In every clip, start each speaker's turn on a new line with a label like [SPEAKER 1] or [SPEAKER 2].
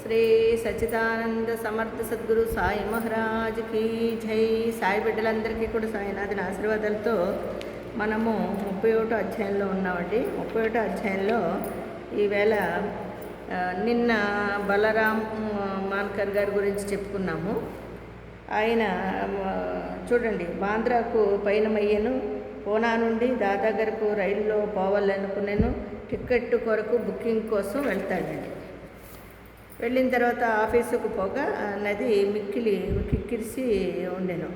[SPEAKER 1] శ్రీ సచ్చిదానంద సమర్థ సద్గురు సాయి మహారాజ్ కీ జై. సాయి బిడ్డలందరికీ కూడా సాయినాథుని ఆశీర్వాదాలతో మనము 31వ అధ్యాయంలో ఉన్నామండి. 31వ అధ్యాయంలో ఈవేళ నిన్న బలరాం మాన్కర్ గారి గురించి చెప్పుకున్నాము. ఆయన చూడండి, బాంద్రాకు పయనమయ్యాను. పూనా నుండి దాదాగర్కు రైల్లో పోవాలనుకున్నాను. టికెట్ కొరకు బుకింగ్ కోసం వెళ్తాడండి. వెళ్ళిన తర్వాత ఆఫీసుకు పోగా నది కిక్కిరిసి ఉండెను.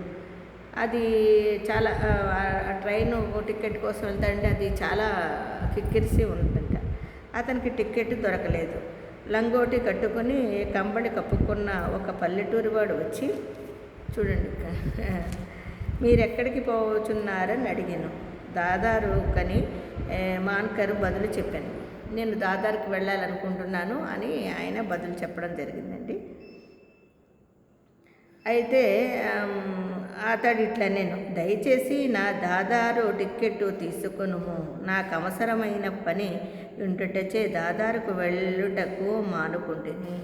[SPEAKER 1] అది చాలా ట్రైను టికెట్ కోసం వెళ్తాడంటే అది చాలా కిక్కిరిసి ఉందంట. అతనికి టికెట్ దొరకలేదు. లంగోటి కట్టుకొని కంబడి కప్పుకున్న ఒక పల్లెటూరి వాడు వచ్చి, చూడండి, మీరు ఎక్కడికి పోవచ్చున్నారని అడిగాను. దాదారు కని మాన్కర్ బదులు చెప్పాను. నేను దాదార్కి వెళ్ళాలనుకుంటున్నాను అని ఆయన బదులు చెప్పడం జరిగిందండి. అయితే అతడు ఇట్లా, నేను దయచేసి నా దాదారు టిక్కెట్ తీసుకొనుము, నాకు అవసరమైన పని ఉంటుటచే దాదారుకు వెళ్ళుటకు మానుకుంటుని.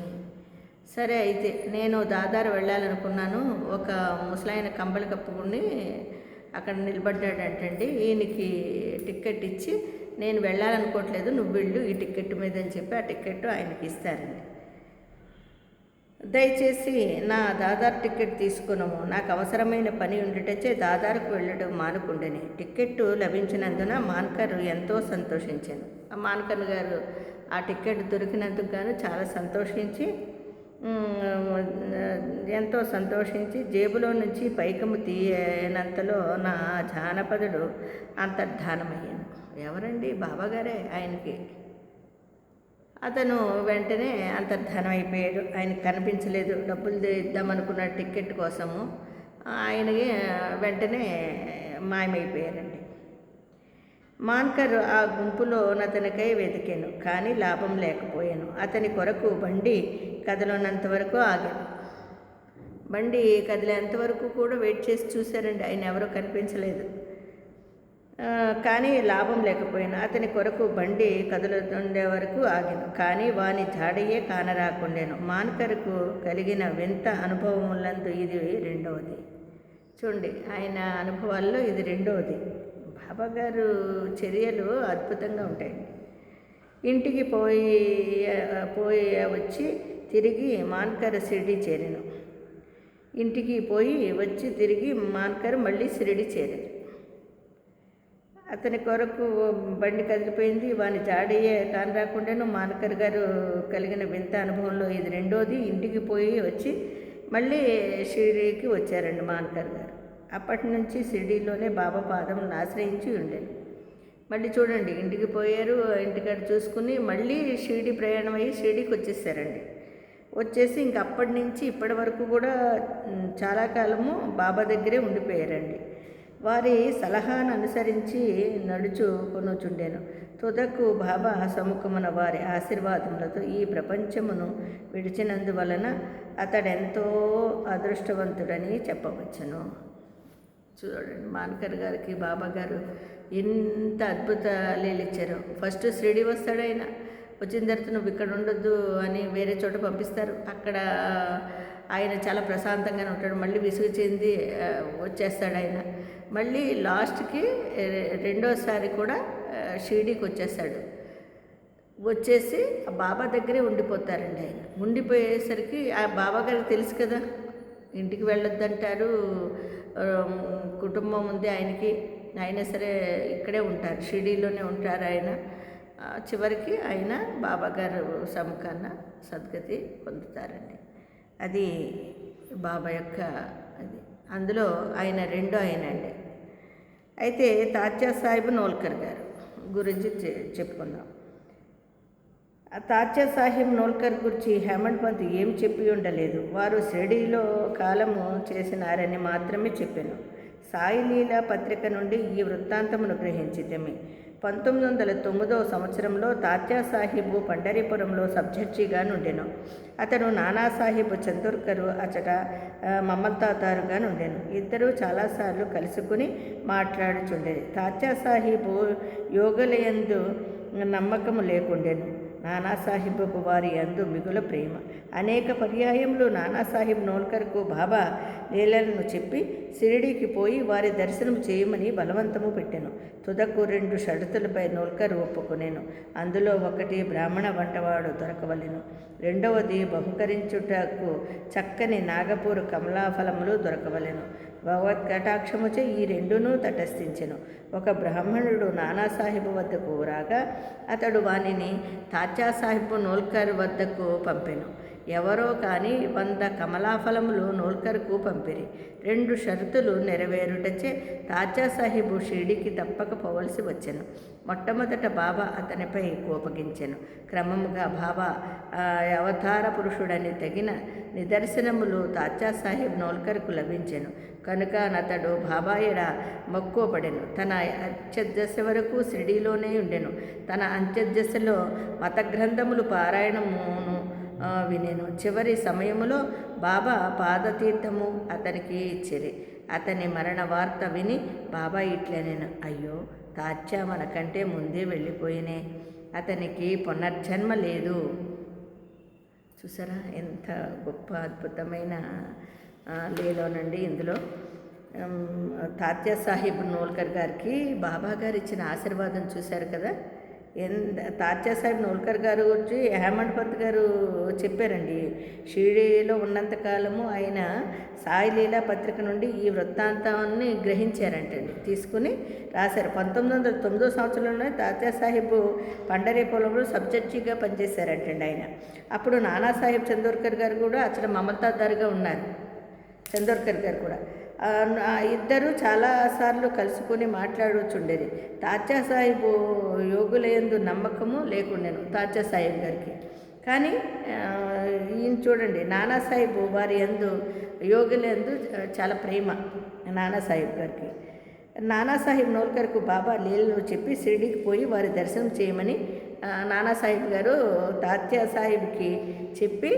[SPEAKER 1] సరే, అయితే నేను దాదారు వెళ్ళాలనుకున్నాను. ఒక ముసలాయన కంబలి కప్పుకుని అక్కడ నిలబడ్డాడంటండి. ఈయనకి టిక్కెట్ ఇచ్చి, నేను వెళ్ళాలనుకోవట్లేదు, నువ్వు వెళ్ళు ఈ టిక్కెట్ మీద అని చెప్పి ఆ టిక్కెట్ ఆయనకి ఇస్తారండి. దయచేసి నా దాదార్ టిక్కెట్ తీసుకున్నాము, నాకు అవసరమైన పని ఉండటచ్చే దాదారుకు వెళ్ళడం మానుకుండని. టిక్కెట్టు లభించినందున మాన్కర్ ఎంతో సంతోషించాను. ఆ మాన్కర్ గారు ఆ టిక్కెట్ దొరికినందుకు గాను చాలా సంతోషించి జేబులో నుంచి పైకము తీయనంతలో నా జానపదుడు అంతర్ధానమయ్యాను. ఎవరండి? బాబాగారే. ఆయనకి అతను వెంటనే అంతర్ధానం అయిపోయాడు. ఆయనకి కనిపించలేదు. డబ్బులు ఇద్దామనుకున్న టిక్కెట్ కోసము ఆయన వెంటనే మాయమైపోయారండి. మాన్కర్ ఆ గుంపులో అతనికై వెతికాను, కానీ లాభం లేకపోయాను. అతని కొరకు బండి కదలనంత వరకు ఆగాను. బండి కదిలేంతవరకు కూడా వెయిట్ చేసి చూశారండి. ఆయన ఎవరో కనిపించలేదు, కానీ లాభం లేకపోయాను. అతని కొరకు బండి కదులుతుండే వరకు ఆగాను, కానీ వాని జాడయ్యే కానరాకుండాను. మాన్కర్కు కలిగిన వింత అనుభవములందు ఇది రెండవది. చూడండి, ఆయన అనుభవాల్లో ఇది రెండవది. బాబాగారు చర్యలు అద్భుతంగా ఉంటాయండి. ఇంటికి పోయి వచ్చి తిరిగి మాన్కర్ షిరిడి చేరాను. ఇంటికి పోయి వచ్చి తిరిగి మాన్కర్ మళ్ళీ షిరిడి చేరారు. అతని కొరకు బండి కదిలిపోయింది, వాని జాడయ్యే కాని రాకుండాను. మాన్కర్ గారు కలిగిన వింత అనుభవంలో ఇది రెండోది. ఇంటికి పోయి వచ్చి మళ్ళీ షిరిడీకి వచ్చారండి మాన్కర్ గారు. అప్పటి నుంచి షిరిడీలోనే బాబా పాదములను ఆశ్రయించి ఉండేది. మళ్ళీ చూడండి, ఇంటికి పోయారు, ఇంటికాడ చూసుకుని మళ్ళీ షిరిడీ ప్రయాణం అయ్యి షిరిడీకి వచ్చేసారండి. వచ్చేసి ఇంక అప్పటి నుంచి ఇప్పటి వరకు కూడా చాలా కాలము బాబా దగ్గరే ఉండిపోయారండి. వారి సలహాను అనుసరించి నడుచుకొనుచుండెను. తుదకు బాబా సముఖమున వారి ఆశీర్వాదములతో ఈ ప్రపంచమును విడిచినందువలన అతడెంతో అదృష్టవంతుడని చెప్పవచ్చును. చూడండి, మాన్కర్ గారికి బాబా గారు ఎంత అద్భుత లీలు ఇచ్చారో. ఫస్ట్ షిరిడి వస్తాడు ఆయన. వచ్చిన తర్వాత నువ్వు ఇక్కడ ఉండొద్దు అని వేరే చోట పంపిస్తారు. అక్కడ ఆయన చాలా ప్రశాంతంగానే ఉంటాడు. మళ్ళీ విసుగు చెంది వచ్చేస్తాడు ఆయన. మళ్ళీ లాస్ట్కి రెండోసారి కూడా షిరిడీకి వచ్చేస్తాడు. వచ్చేసి ఆ బాబా దగ్గరే ఉండిపోతారండి. ఆయన ఉండిపోయేసరికి ఆ బాబా గారికి తెలుసు కదా, ఇంటికి వెళ్ళొద్దంటారు, కుటుంబం ఉంది ఆయనకి, అయినా సరే ఇక్కడే ఉంటారు, షిరిడీలోనే ఉంటారు ఆయన. చివరికి ఆయన బాబాగారు సముఖాన సద్గతి పొందుతారండి. అది బాబా యొక్క అది. అందులో ఆయన రెండో ఆయన అండి. అయితే తాత్యా సాహిబ్ నోల్కర్ గారు గురించి చెప్పుకుందాం. తాత్యా సాహిబ్ నోల్కర్ గురించి హేమంత్ పంత్ ఏం చెప్పి ఉండలేదు. వారు షిరిడీలో కాలము చేసినారని మాత్రమే చెప్పాను. సాయిలీలా పత్రిక నుండి ఈ వృత్తాంతమును గ్రహించితమే. 1909 సంవత్సరంలో తాత్యా సాహిబు పండరీపురంలో సబ్జడ్జిగా నుండెను. అతను నానాసాహిబ్ చందోర్కరు అచట మమల్తాతారుగా నుండెను. ఇద్దరు చాలాసార్లు కలుసుకుని మాట్లాడుచుండేది. తాత్యా సాహిబు యోగలయందు నమ్మకము లేకుండెను. నానాసాహెబ్కు వారి యందు మిగుల ప్రేమ. అనేక పర్యాయములు నానాసాహెబ్ నోల్కర్కు బాబా లీలలను చెప్పి షిరిడీకి పోయి వారి దర్శనం చేయమని బలవంతము పెట్టెను. తుదకు 2 షరతులపై నోల్కర్ ఒప్పుకొనెను. అందులో ఒకటి బ్రాహ్మణ వంటవాడు దొరకవలెను, రెండవది బహుకరించుటకు చక్కని నాగపూర్ కమలాఫలములు దొరకవలెను. భగవత్ కటాక్షముచే ఈ రెండునూ తటస్థించెను. ఒక బ్రాహ్మణుడు నానాసాహెబ్ వద్దకు రాగా అతడు వానిని తాత్యాసాహెబ్ నోల్కర్ వద్దకు పంపెను. ఎవరో కానీ 100 కమలాఫలములు నోల్కర్కు పంపిరి. 2 షరతులు నెరవేరుటచే తాత్యాసాహెబు షిరిడీకి తప్పక పోవలసి వచ్చెను. మొట్టమొదట బాబా అతనిపై కోపగించెను. క్రమముగా బాబా అవతార పురుషుడని తగిన నిదర్శనములు తాత్యాసాహెబ్ నోల్కర్కు లభించెను. కనుక అతడు బాబాయడ మక్కువపడెను. తన అంత్యదశ వరకు షిరిడీలోనే ఉండెను. తన అంత్యదశలో మత గ్రంథములు పారాయణమును వినెను. చివరి సమయములో బాబా పాదతీర్థము అతనికి ఇచ్చిరి. అతని మరణ వార్త విని బాబా ఇట్లనెను, అయ్యో తాత్యా మనకంటే ముందే వెళ్ళిపోయినే, అతనికి పునర్జన్మ లేదు. చూసారా ఎంత గొప్ప అద్భుతమైన లేలోనండి. ఇందులో తాత్యాసాహెబ్ నోల్కర్ గారికి బాబా గారు ఇచ్చిన ఆశీర్వాదం చూశారు కదా. తాత్యాసాహెబ్ నోల్కర్ గారు వచ్చి హేమండ్ పంత్ గారు చెప్పారండి, షిరిడీలో ఉన్నంతకాలము ఆయన సాయిలీలా పత్రిక నుండి ఈ వృత్తాంతాన్ని గ్రహించారంటండి, తీసుకుని రాశారు. 1909 సంవత్సరంలోనే తాత్యాసాహెబ్ పండరీపురంలో సబ్జడ్జిగా పనిచేశారంటండి ఆయన. అప్పుడు నానాసాహెబ్ చందోర్కర్ గారు కూడా అక్కడ మమతాదారుగా ఉన్నారు. చందోర్కర్ గారు కూడా ఇద్దరు చాలాసార్లు కలుసుకొని మాట్లాడవచ్చుండేది. తాత్యాసాహెబ్ యోగులయందు నమ్మకము లేకుండెను తాత్యాసాహెబ్ గారికి. కానీ ఈయన చూడండి, నానాసాహెబ్ వారి యందు యోగులందు చాలా ప్రేమ నానాసాహెబ్ గారికి. నానాసాహెబ్ నోల్కర్కు బాబా లీలను చెప్పి షిరిడీకి పోయి వారి దర్శనం చేయమని నానాసాహెబ్ గారు తాత్యాసాహెబ్కి చెప్పి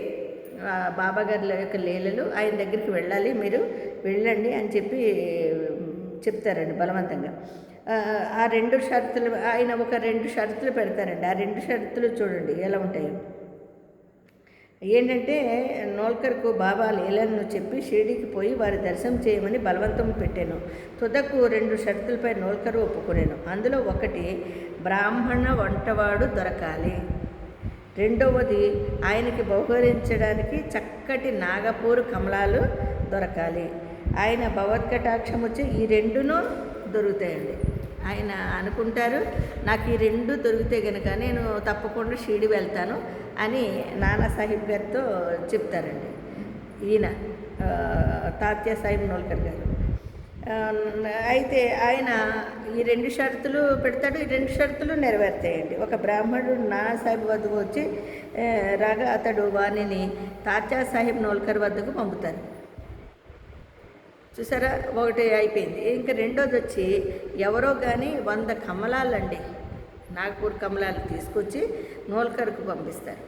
[SPEAKER 1] బాబాగారి యొక్క లీలలు ఆయన దగ్గరికి వెళ్ళాలి, మీరు వెళ్ళండి అని చెప్పి చెప్తారండి బలవంతంగా. ఆ 2 షరతులు ఆయన ఒక 2 షరతులు పెడతారండి. ఆ 2 షరతులు చూడండి ఎలా ఉంటాయో. ఏంటంటే నోల్కర్కు బాబా లీలను చెప్పి షిరిడీకి పోయి వారి దర్శనం చేయమని బలవంతం పెట్టాను. తుదకు 2 షరతులపై నోల్కర్ ఒప్పుకునేను. అందులో ఒకటి బ్రాహ్మణ వంటవాడు దొరకాలి, రెండవది ఆయనకి బహుకరించడానికి చక్కటి నాగపూర్ కమలాలు దొరకాలి. ఆయన భగవత్కటాక్షం వచ్చి ఈ 2 దొరుకుతాయండి. ఆయన అనుకుంటారు, నాకు ఈ 2 దొరికితే కనుక నేను తప్పకుండా షిరిడి వెళ్తాను అని నానాసాహెబ్ గారితో చెప్తారండి. ఈయన తాత్యాసాహెబ్ నోల్కర్ గారు. అయితే ఆయన ఈ 2 షరతులు పెడతాడు. ఈ 2 షరతులు నెరవేరుతాయండి. ఒక బ్రాహ్మణుడు నానాసాహెబ్ వద్దకు వచ్చి రాగా అతడు వాణిని తాత్యాసాహెబ్ నోల్కర్ వద్దకు పంపుతారు. చూసారా, ఒకటి అయిపోయింది. ఇంకా రెండోది వచ్చి ఎవరో కానీ 100 కమలాలండి, నాగపూర్ కమలాలు తీసుకొచ్చి నోల్కర్కు పంపిస్తారు.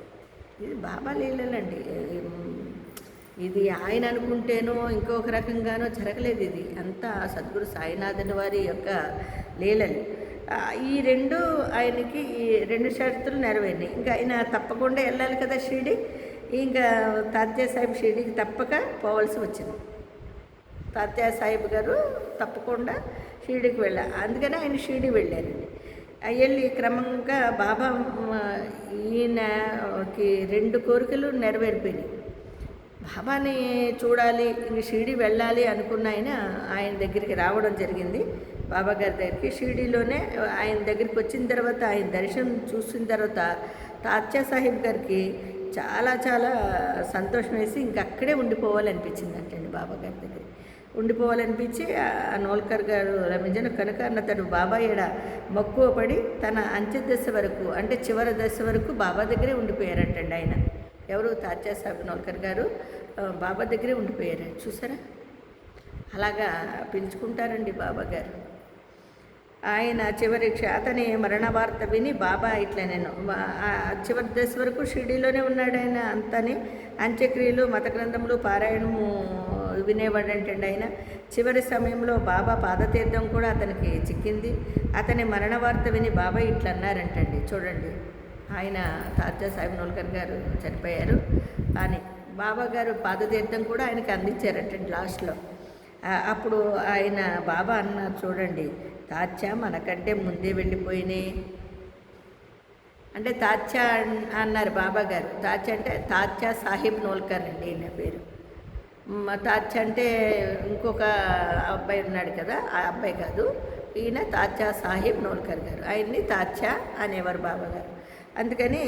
[SPEAKER 1] ఇది బాబా లీలలండి. ఇది ఆయన అనుకుంటేనో ఇంకొక రకంగానో జరగలేదు. ఇది అంతా సద్గురు సాయినాథన్ వారి యొక్క లీలలు. ఈ 2 ఆయనకి ఈ 2 షరతులు నెరవేరినాయి. ఇంకా ఆయన తప్పకుండా వెళ్ళాలి కదా షిరిడి. ఇంకా తాత్యాసాహెబ్ షిరిడికి తప్పక పోవాల్సి వచ్చింది. తాత్యాసాహెబ్ గారు తప్పకుండా షిరిడికి వెళ్ళారు. అందుకని ఆయన షిరిడి వెళ్ళారండి. వెళ్ళి క్రమంగా బాబా ఈయనకి 2 కోరికలు నెరవేరిపోయినాయి. బాబాని చూడాలి, ఇంక షిరిడి వెళ్ళాలి అనుకున్న ఆయన దగ్గరికి రావడం జరిగింది. బాబా గారి దగ్గరికి షిరిడీలోనే ఆయన దగ్గరికి వచ్చిన తర్వాత ఆయన దర్శనం చూసిన తర్వాత తాత్యాసాహెబ్ గారికి చాలా చాలా సంతోషం వేసి ఇంక అక్కడే ఉండిపోవాలనిపించింది అంటండి. బాబా గారి దగ్గర ఉండిపోవాలనిపించి ఆ నోల్కర్ గారు లభించిన కనుక అతడు బాబా ఏడ మక్కువ పడి తన అంత్యదశ వరకు, అంటే చివరి దశ వరకు బాబా దగ్గరే ఉండిపోయారంటండి. ఆయన ఎవరు తాత్యాసాహెబ్ నోల్కర్ గారు బాబా దగ్గరే ఉండిపోయారు. చూసారా, అలాగా పిలుచుకుంటారండి బాబా గారు. ఆయన చివరి అతని మరణ వార్త విని బాబా ఇట్లా నేను చివరి దశ వరకు షిరిడీలోనే ఉన్నాడు. ఆయన అంతని అంత్యక్రియలు మత గ్రంథములు పారాయణము వినేవాడంటండి. ఆయన చివరి సమయంలో బాబా పాదతీర్థం కూడా అతనికి చిక్కింది. అతని మరణ వార్త విని బాబా ఇట్లా అన్నారంటండి. చూడండి, ఆయన తాత్యా సాహెబ్ నోల్కర్ గారు చనిపోయారు అని బాబా గారు పాదతీర్థం కూడా ఆయనకి అందించారటండి లాస్ట్లో. అప్పుడు ఆయన బాబా అన్నారు, చూడండి తాత్యా మనకంటే ముందే వెళ్ళిపోయినాయి అంటే తాత్యా అన్నారు బాబా గారు. తాత్యా అంటే తాత్యా సాహిబ్ నోల్కర్ అండి ఈయన పేరు. తాత్యా అంటే ఇంకొక అబ్బాయి ఉన్నాడు కదా, ఆ అబ్బాయి కాదు, ఈయన తాత్యా సాహిబ్ నోల్కర్ గారు. ఆయన్ని తాత్యా అనేవారు బాబా గారు. అందుకని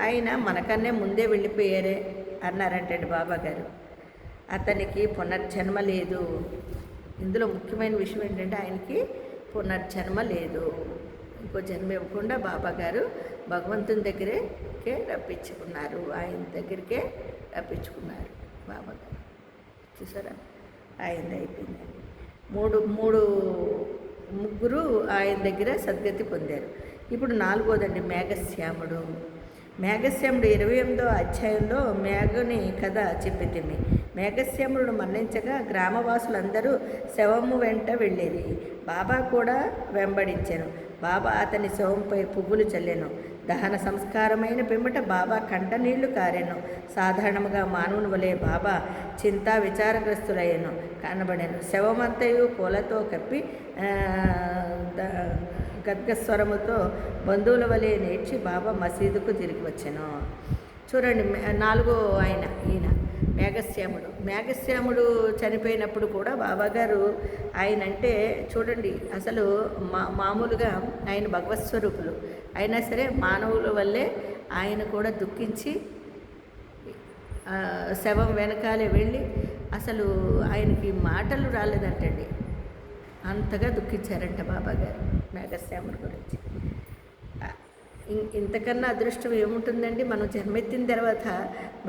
[SPEAKER 1] ఆయన మనకన్నే ముందే వెళ్ళిపోయారే అన్నారంటండి బాబా గారు. అతనికి పునర్జన్మ లేదు. ఇందులో ముఖ్యమైన విషయం ఏంటంటే ఆయనకి పునర్జన్మ లేదు. ఇంకో జన్మ ఇవ్వకుండా బాబా గారు భగవంతుని దగ్గరికే రప్పించుకున్నారు, ఆయన దగ్గరికే రప్పించుకున్నారు బాబా గారు. చూసారా, ఆయనది అయిపోయింది. ముగ్గురు ఆయన దగ్గర సద్గతి పొందారు. ఇప్పుడు 4వదండి మేఘశ్యాముడు. మేఘశ్యాముడు 28వ అధ్యాయంలో మేఘుని కథ చెప్పితిమి. మేఘశ్యాముడు మరణించగా గ్రామవాసులందరూ శవము వెంట వెళ్ళేది. బాబా కూడా వెంబడించాను. బాబా అతని శవంపై పువ్వులు చల్లెను. దహన సంస్కారమైన పిమ్మట బాబా కంట నీళ్లు కారెను. సాధారణంగా మానవుని వలె బాబా చింతా విచారగ్రస్తులయ్యను కనబడాను. శవమంతయు పూలతో కప్పి గద్గస్వరముతో బంధువుల వలె నేర్చి బాబా మసీదుకు తిరిగి వచ్చాను. చూడండి, 4వ ఈయన మేఘశ్యాముడు చనిపోయినప్పుడు కూడా బాబాగారు ఆయన అంటే చూడండి, అసలు మామూలుగా ఆయన భగవత్ స్వరూపులు అయినా సరే మానవుల వల్లే ఆయన కూడా దుఃఖించి శవం వెనకాలే వెళ్ళి అసలు ఆయనకి మాటలు రాలేదంటండి, అంతగా దుఃఖించారంట బాబాగారు మేఘశ్యాముడి గురించి. ఇంతకన్నా అదృష్టం ఏముంటుందండి? మనం జన్మెత్తిన తర్వాత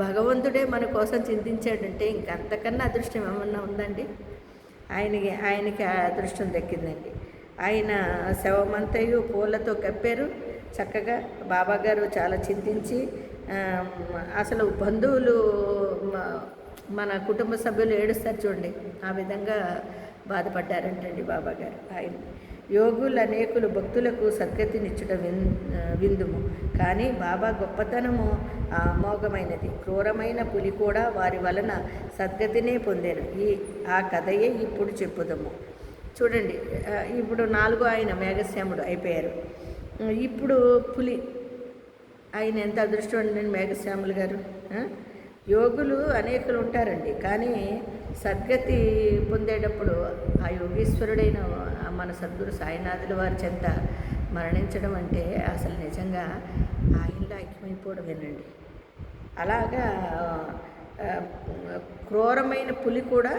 [SPEAKER 1] భగవంతుడే మన కోసం చింతించాడంటే ఇంకంతకన్నా అదృష్టం ఏమన్నా ఉందండి? ఆయనకి ఆ అదృష్టం దక్కిందండి. ఆయన శవమంతయు పూలతో కప్పారు చక్కగా. బాబాగారు చాలా చింతించి అసలు బంధువులు మన కుటుంబ సభ్యులు ఏడుస్తారు చూడండి, ఆ విధంగా బాధపడ్డారంటండి బాబాగారు. ఆయన యోగులు అనేకులు భక్తులకు సద్గతినిచ్చుట విందుము. కానీ బాబా గొప్పతనము అమోఘమైనది. క్రూరమైన పులి కూడా వారి వలన సద్గతినే పొందారు. ఆ కథయే ఇప్పుడు చెప్పుదాము. చూడండి, ఇప్పుడు 4వ ఆయన మేఘశ్యాముడు అయిపోయారు. ఇప్పుడు పులి. ఆయన ఎంత అదృష్టం అండి మేఘశ్యాములు గారు. యోగులు అనేకులు ఉంటారండి, కానీ సద్గతి పొందేటప్పుడు ఆ యోగీశ్వరుడైన మన సద్గురు సాయినాథుల వారి చెంత మరణించడం అంటే అసలు నిజంగా ఆయనలో ఐక్యమైపోవడమేనండి. అలాగా క్రూరమైన పులి కూడా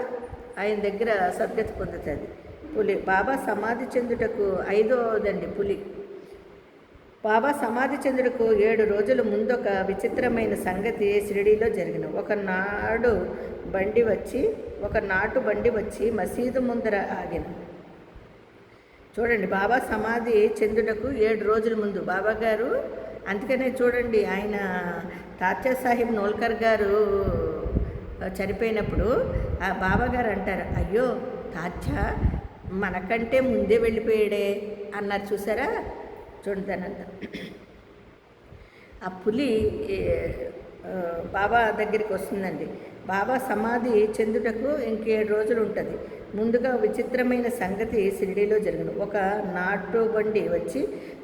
[SPEAKER 1] ఆయన దగ్గర సద్గతి పొందుతుంది. పులి బాబా సమాధి చెందుటకు 5వదండి పులి. బాబా సమాధి చెందుటకు 7 రోజుల ముందొక విచిత్రమైన సంగతి షిరిడీలో జరిగిన. ఒక నాటు బండి వచ్చి మసీదు ముందర ఆగిన. చూడండి, బాబా సమాధి చెందుటకు 7 రోజుల ముందు బాబా గారు. అందుకనే చూడండి, ఆయన తాత్యా సాహిబ్ నోల్కర్ గారు చనిపోయినప్పుడు ఆ బాబా గారు అంటారు, అయ్యో తాత్యా మనకంటే ముందే వెళ్ళిపోయాడే అన్నారు. చూసారా, చూడదానంత. ఆ పులి బాబా దగ్గరికి వస్తుందండి. బాబా సమాధి చెందుటకు 7 రోజులు ఉంటుంది. ముందుగా విచిత్రమైన సంగతి షిరిడీలో జరిగిన. ఒక నాటు బండి వచ్చి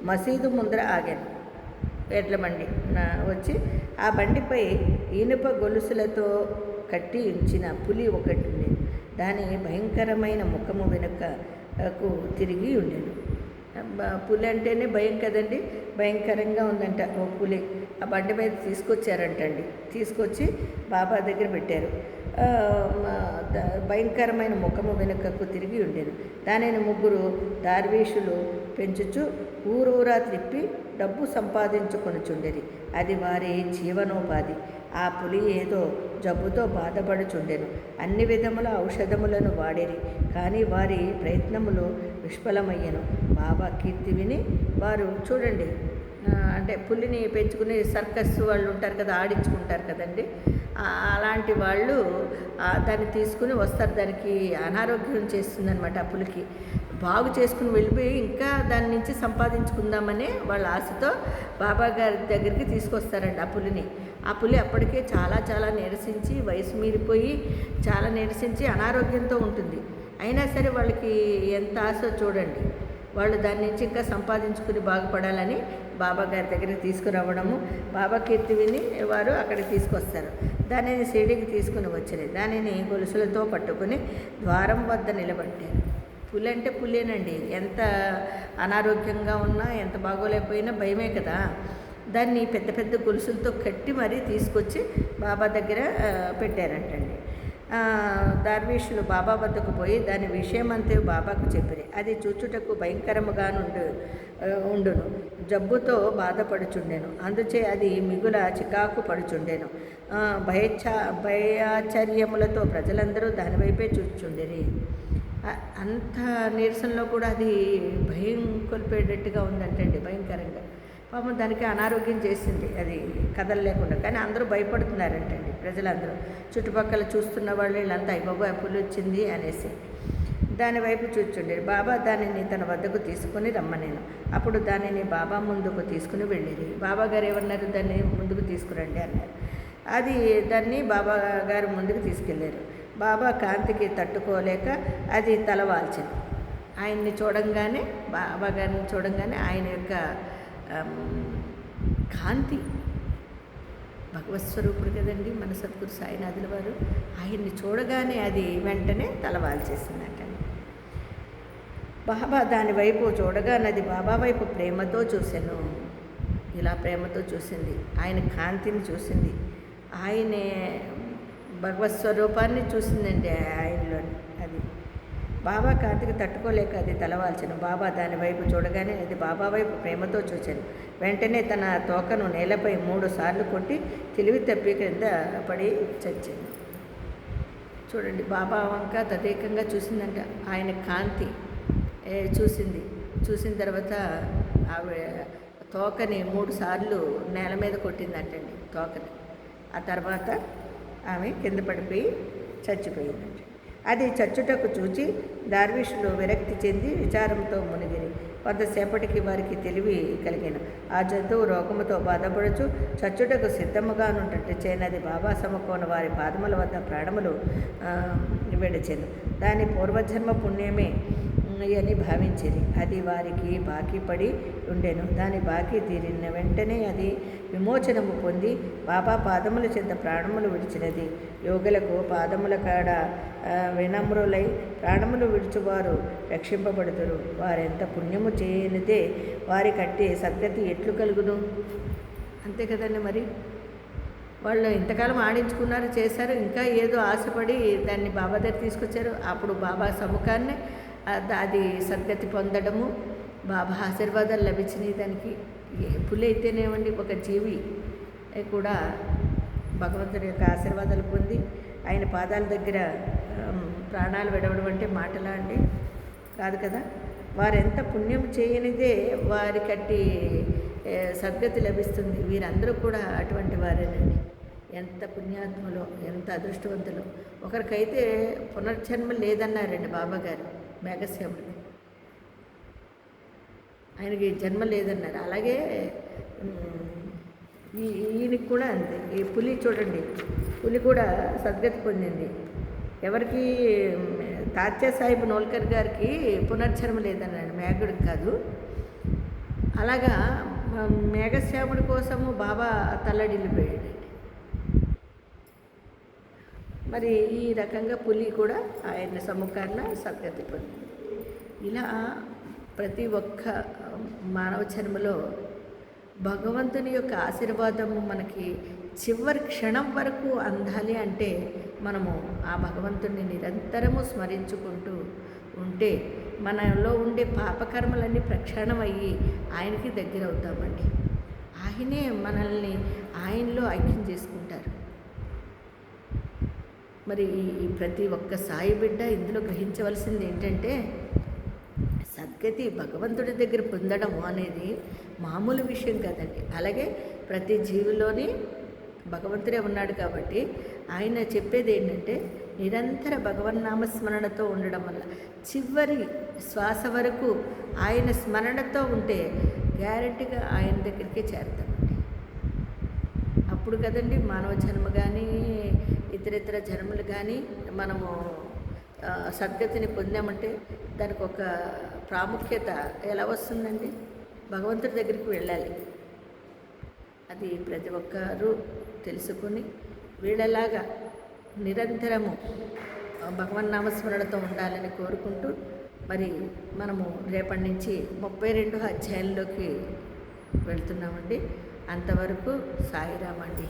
[SPEAKER 1] మసీదు ముందర ఆగాను. ఎడ్ల బండి వచ్చి ఆ బండిపై ఇనుప గొలుసులతో కట్టి ఉంచిన పులి ఒకటి ఉండేది. దాని భయంకరమైన ముఖము వెనుకకు తిరిగి ఉండేది. పులి అంటేనే భయం కదండి, భయంకరంగా ఉందంట. ఓ పులి ఆ బండి మీద తీసుకొచ్చారంటండి. తీసుకొచ్చి బాబా దగ్గర పెట్టారు. భయంకరమైన ముఖము వెనుకకు తిరిగి ఉండేది. దానిని 3 దార్వీషులు పెంచుచు ఊరూరా త్రిప్పి డబ్బు సంపాదించుకొనుచుండేది. అది వారి జీవనోపాధి. ఆ పులి ఏదో జబ్బుతో బాధపడుచుండెను. అన్ని విధముల ఔషధములను వాడిరి, కానీ వారి ప్రయత్నములు విఫలమయ్యను. బాబా కీర్తి విని వారు చూడండి, అంటే పులిని పెంచుకుని సర్కస్ వాళ్ళు ఉంటారు కదా, ఆడించుకుంటారు కదండి, అలాంటి వాళ్ళు దాన్ని తీసుకుని వస్తారు. దానికి అనారోగ్యం చేస్తుందనమాట ఆ పులికి. బాగు చేసుకుని వెళ్ళిపోయి ఇంకా దాని నుంచి సంపాదించుకుందామనే వాళ్ళ ఆశతో బాబా గారి దగ్గరికి తీసుకొస్తారండి ఆ పులిని. ఆ పులి అప్పటికే చాలా చాలా నీరసించి వయసు మీరిపోయి చాలా నీరసించి అనారోగ్యంతో ఉంటుంది. అయినా సరే వాళ్ళకి ఎంత ఆశ చూడండి. వాళ్ళు దాని నుంచి ఇంకా సంపాదించుకుని బాగుపడాలని బాబా గారి దగ్గరికి తీసుకురావడము, బాబా కీర్తి విని వారు అక్కడికి తీసుకొస్తారు. దానిని షిరిడీకి తీసుకుని వచ్చారు. దానిని గొలుసులతో పట్టుకుని ద్వారం వద్ద నిలబట్టారు. పులి అంటే పులేనండి, ఎంత అనారోగ్యంగా ఉన్నా ఎంత బాగోలేకపోయినా భయమే కదా. దాన్ని పెద్ద పెద్ద గొలుసులతో కట్టి మరీ తీసుకొచ్చి బాబా దగ్గర పెట్టారంటండి. దార్వీషులు బాబా వద్దకు పోయి దాని విషయమంతే బాబాకు చెప్పిరి. అది చూచుటకు భయంకరముగా ఉండును, జబ్బుతో బాధపడుచుండెను. అందుచే అది మిగుల చికాకు పడుచుండెను. భయాచర్యములతో ప్రజలందరూ దానివైపే చూచుచుండిరి. అంత నీరసంలో కూడా అది భయం కొలిపేటట్టుగా ఉందంటండి, భయంకరంగా. పాపం దానికి అనారోగ్యం చేసింది, అది కదలలేకుండా. కానీ అందరూ భయపడుతున్నారంటండి, ప్రజలందరూ చుట్టుపక్కల చూస్తున్న వాళ్ళు వీళ్ళంతా అయ్యబాబు పులి వచ్చింది అనేసి దాని వైపు చూచుండేది. బాబా దానిని తన వద్దకు తీసుకొని రమ్మనేను. అప్పుడు దానిని బాబా ముందుకు తీసుకుని వెళ్ళేది. బాబా గారు ఏమన్నారు, దాన్ని ముందుకు తీసుకురండి అన్నారు. అది దాన్ని బాబా గారు ముందుకు తీసుకెళ్ళారు. బాబా కాంతికి తట్టుకోలేక అది తలవాల్చింది. ఆయన్ని చూడంగానే, బాబా గారిని చూడంగానే ఆయన యొక్క కాంతి, భగవత్ స్వరూపుడు కదండి మన సద్గురు సాయినాథుల వారు. ఆయన్ని చూడగానే అది వెంటనే తలవాల్చేసిందటండి. బాబా దాని వైపు చూడగానే అది బాబా వైపు ప్రేమతో చూశాను. ఇలా ప్రేమతో చూసింది, ఆయన కాంతిని చూసింది, ఆయనే భగవత్ స్వరూపాన్ని చూసిందండి ఆయనలోని. అది బాబా కాంతికి తట్టుకోలేక అది తలవాల్చను. బాబా దాని వైపు చూడగానే అది బాబా వైపు ప్రేమతో చూశాను. వెంటనే తన తోకను నేలపై 3 సార్లు కొట్టి తెలివి తప్పి క్రింద పడి చచ్చింది. చూడండి, బాబా వంక తదేకంగా చూసిందంట. ఆయన కాంతి చూసింది. చూసిన తర్వాత ఆవిడ తోకని 3 సార్లు నేల మీద కొట్టిందంటండి, తోకని. ఆ తర్వాత ఆమె కింద పడిపోయి చచ్చిపోయిందంట. అది చచ్చుటకు చూచి దార్విషులు విరక్తి చెంది విచారంతో మునిగిరి. కొంతసేపటికి వారికి తెలివి కలిగిన ఆ జంతువు రోగముతో బాధపడుచు చచ్చుటకు సిద్ధముగానుంటే చేనది బాబా సమకోన వారి పాదముల వద్ద ప్రాణములు విడిచెను. దాని పూర్వజన్మ పుణ్యమే అని భావించేది. అది వారికి బాకీ పడి ఉండెను. దాని బాకీ తీరిన వెంటనే అది విమోచనము పొంది బాబా పాదముల చెంత ప్రాణములు విడిచినది. యోగులకు పాదముల కాడ వినమ్రులై ప్రాణములు విడుచువారు రక్షింపబడుతురు. వారెంత పుణ్యము చేయనిదే వారి కట్టి సద్గతి ఎట్లు కలుగును? అంతే కదండి. మరి వాళ్ళు ఇంతకాలం ఆడించుకున్నారు, చేశారు, ఇంకా ఏదో ఆశపడి దాన్ని బాబా దగ్గర తీసుకొచ్చారు. అప్పుడు బాబా సముఖాన్ని అది సద్గతి పొందడము, బాబా ఆశీర్వాదాలు లభించినాయి దానికి. పులి అయితేనేమండి, ఒక జీవి కూడా భగవంతుడి యొక్క ఆశీర్వాదాలు పొంది ఆయన పాదాల దగ్గర ప్రాణాలు విడవడం అంటే మాటలా అండి? కాదు కదా. వారెంత పుణ్యం చేయనిదే వారి కట్టి సద్గతి లభిస్తుంది. వీరందరూ కూడా అటువంటి వారేనండి. ఎంత పుణ్యాత్ములో, ఎంత అదృష్టవంతులు. ఒకరికైతే పునర్జన్మ లేదన్నారండి బాబా గారు, మేఘశ్యాముడికి. ఆయనకి జన్మ లేదన్నారు. అలాగే ఈయనకి కూడా అంతే. ఈ పులి చూడండి, పులి కూడా సద్గతి పొందింది. ఎవరికి? తాత్యా సాహిబ్ నోల్కర్ గారికి పునర్జన్మ లేదన్నాడు, మేఘుడికి కాదు. అలాగా మేఘశ్యాముడి కోసము బాబా తల్లడిల్లిపోయాడండి. మరి ఈ రకంగా పులి కూడా ఆయన సముఖాన సద్గతి పొందింది. ఇలా ప్రతి ఒక్క మానవ జన్మలో భగవంతుని యొక్క ఆశీర్వాదము మనకి చివరి క్షణం వరకు అందాలి అంటే మనము ఆ భగవంతుని నిరంతరము స్మరించుకుంటూ ఉంటే మనలో ఉండే పాపకర్మలన్నీ ప్రక్షాళన అయ్యి ఆయనకి దగ్గర అవుతామండి. ఆయనే మనల్ని ఆయనలో ఐక్యం చేసుకుంటారు. మరి ప్రతి ఒక్క సాయి బిడ్డ ఇందులో గ్రహించవలసింది ఏంటంటే, సద్గతి భగవంతుడి దగ్గర పొందడం అనేది మామూలు విషయం కాదండి. అలాగే ప్రతి జీవిలోని భగవంతుడే ఉన్నాడు కాబట్టి ఆయన చెప్పేది ఏంటంటే నిరంతర భగవన్నామస్మరణతో ఉండడం వల్ల చివరి శ్వాస వరకు ఆయన స్మరణతో ఉంటే గ్యారెంటీగా ఆయన దగ్గరికే చేరతామండి. అప్పుడు కదండి మానవ జన్మ కానీ ఇతరితర జన్మలు కానీ మనము సద్గతిని పొందామంటే దానికి ఒక ప్రాముఖ్యత ఎలా వస్తుందండి? భగవంతుడి దగ్గరికి వెళ్ళాలి. అది ప్రతి ఒక్కరూ తెలుసుకొని వీళ్ళలాగా నిరంతరము భగవన్నామస్మరణతో ఉండాలని కోరుకుంటూ మరి మనము రేపటి నుంచి 32వ అధ్యాయంలోకి వెళ్తున్నామండి. అంతవరకు సాయిరామండి.